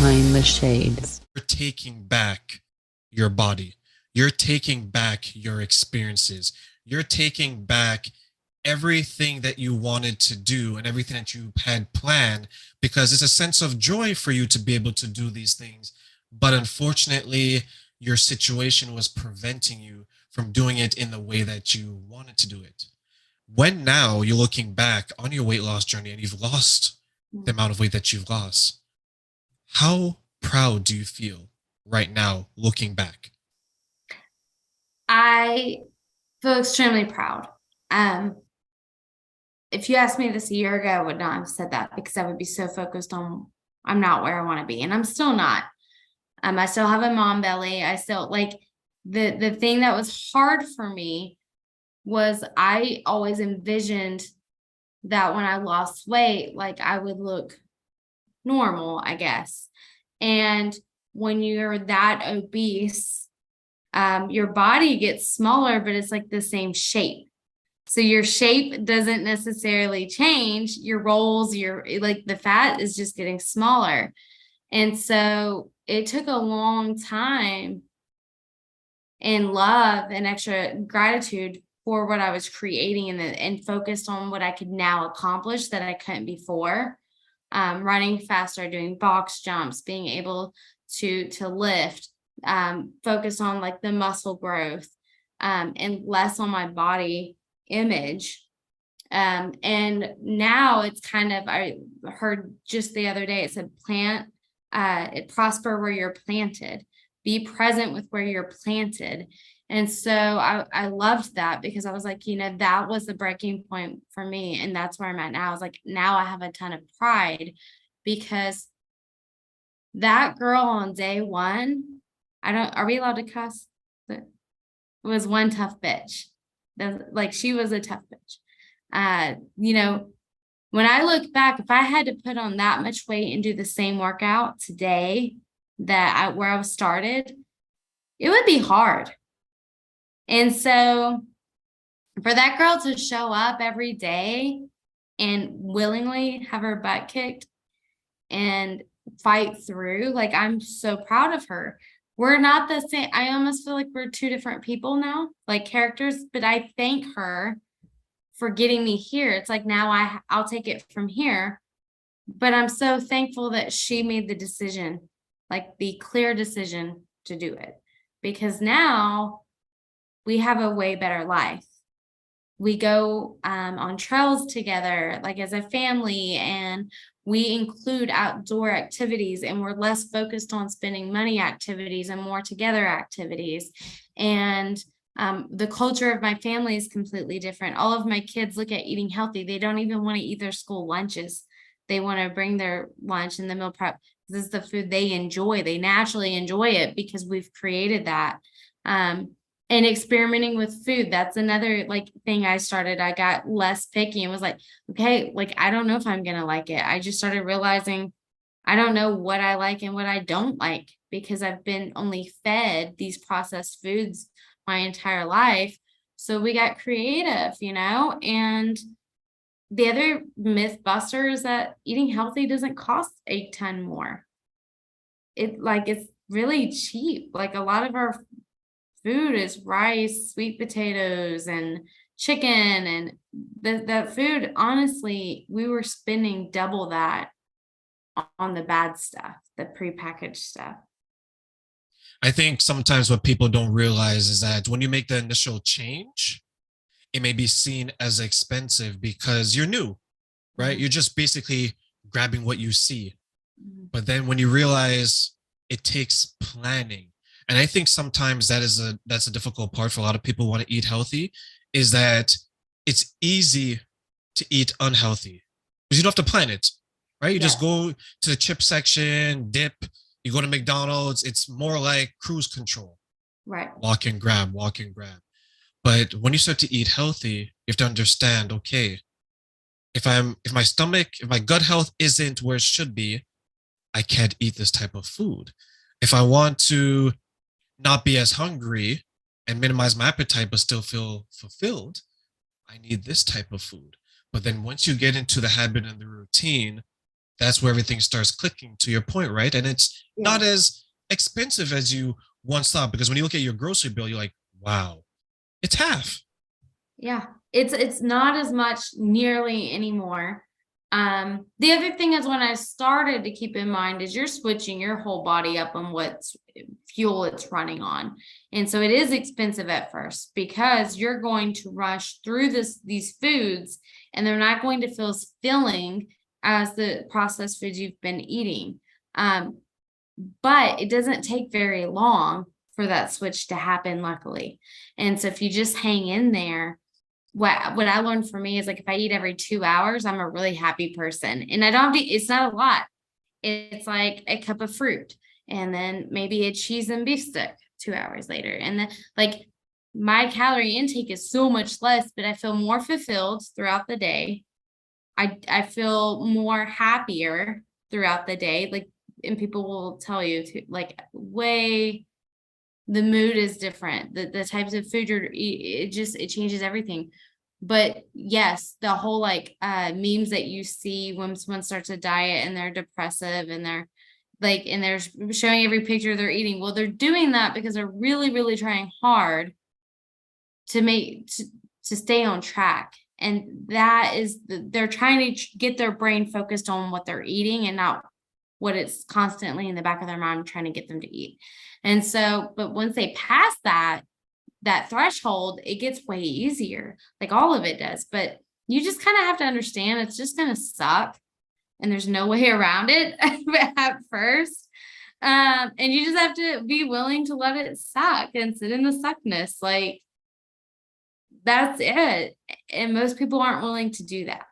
Behind the Shades. You're taking back your body. You're taking back your experiences. You're taking back everything that you wanted to do and everything that you had planned because it's a sense of joy for you to be able to do these things. But unfortunately, your situation was preventing you from doing it in the way that you wanted to do it. When now you're looking back on your weight loss journey and you've lost the amount of weight that you've lost, how proud do you feel right now looking back? I feel extremely proud. If you asked me this a year ago, I would not have said that because I would be so focused on I'm not where I want to be, and I'm still not. I still have a mom belly. I still like the thing that was hard for me was I always envisioned that when I lost weight, like I would look normal, I guess. And when you're that obese, your body gets smaller, but it's like the same shape. So your shape doesn't necessarily change. Your rolls, your like the fat is just getting smaller. And so it took a long time and love and extra gratitude for what I was creating and focused on what I could now accomplish that I couldn't before. Running faster, doing box jumps, being able to lift, focus on like the muscle growth, and less on my body image. And now it's kind of, I heard just the other day, it said it prosper where you're planted, be present with where you're planted. And so I loved that because I was like, that was the breaking point for me. And that's where I'm at now. I was like, now I have a ton of pride because that girl on day one, are we allowed to cuss? It was one tough bitch. Like she was a tough bitch. When I look back, if I had to put on that much weight and do the same workout today where I was started, it would be hard. And so for that girl to show up every day and willingly have her butt kicked and fight through, like, I'm so proud of her. We're not the same. I almost feel like we're two different people now, like characters, but I thank her for getting me here. It's like now I'll take it from here. But I'm so thankful that she made the decision, like the clear decision to do it, because now we have a way better life. We go on trails together, like as a family, and we include outdoor activities, and we're less focused on spending money activities and more together activities. And the culture of my family is completely different. All of my kids look at eating healthy. They don't even want to eat their school lunches. They want to bring their lunch and the meal prep. This is the food they enjoy. They naturally enjoy it because we've created that. And experimenting with food, that's another like thing I started. I got less picky and was like, okay, like, I don't know if I'm going to like it. I just started realizing I don't know what I like and what I don't like because I've been only fed these processed foods my entire life. So we got creative, and the other myth buster is that eating healthy doesn't cost a ton more. It's really cheap. Like a lot of our food is rice, sweet potatoes, and chicken, and that food, honestly, we were spending double that on the bad stuff, the prepackaged stuff. I think sometimes what people don't realize is that when you make the initial change, it may be seen as expensive because you're new, right? Mm-hmm. You're just basically grabbing what you see. Mm-hmm. But then when you realize it takes planning, and I think sometimes that's a difficult part for a lot of people who want to eat healthy, is that it's easy to eat unhealthy because you don't have to plan it, right? You just go to the chip section, dip, you go to McDonald's. It's more like cruise control, right? Walk and grab, walk and grab. But when you start to eat healthy, you have to understand, okay, if my gut health isn't where it should be, I can't eat this type of food. If I want to not be as hungry and minimize my appetite but still feel fulfilled, I need this type of food. But then once you get into the habit and the routine, that's where everything starts clicking, to your point, right? And it's Yeah. not as expensive as you once thought, because when you look at your grocery bill, you're like, wow, it's half. Yeah. It's not as much nearly anymore. The other thing is when I started to keep in mind is you're switching your whole body up on what fuel it's running on. And so it is expensive at first because you're going to rush through these foods and they're not going to feel as filling as the processed foods you've been eating. But it doesn't take very long for that switch to happen, luckily. And so if you just hang in there, what I learned for me is like if I eat every 2 hours, I'm a really happy person. And I don't have to, it's not a lot. It's like a cup of fruit and then maybe a cheese and beef stick 2 hours later. And then like my calorie intake is so much less, but I feel more fulfilled throughout the day. I feel more happier throughout the day. Like, and people will tell you to like way the mood is different. The types of food you're eating, it changes everything. But yes, the whole like memes that you see when someone starts a diet and they're depressive and they're like, and they're showing every picture they're eating. Well, they're doing that because they're really, really trying hard to stay on track. And that is they're trying to get their brain focused on what they're eating and not what it's constantly in the back of their mind trying to get them to eat. And so, but once they pass that threshold, it gets way easier. Like all of it does. But you just kind of have to understand it's just going to suck. And there's no way around it at first. And you just have to be willing to let it suck and sit in the suckness. Like that's it. And most people aren't willing to do that.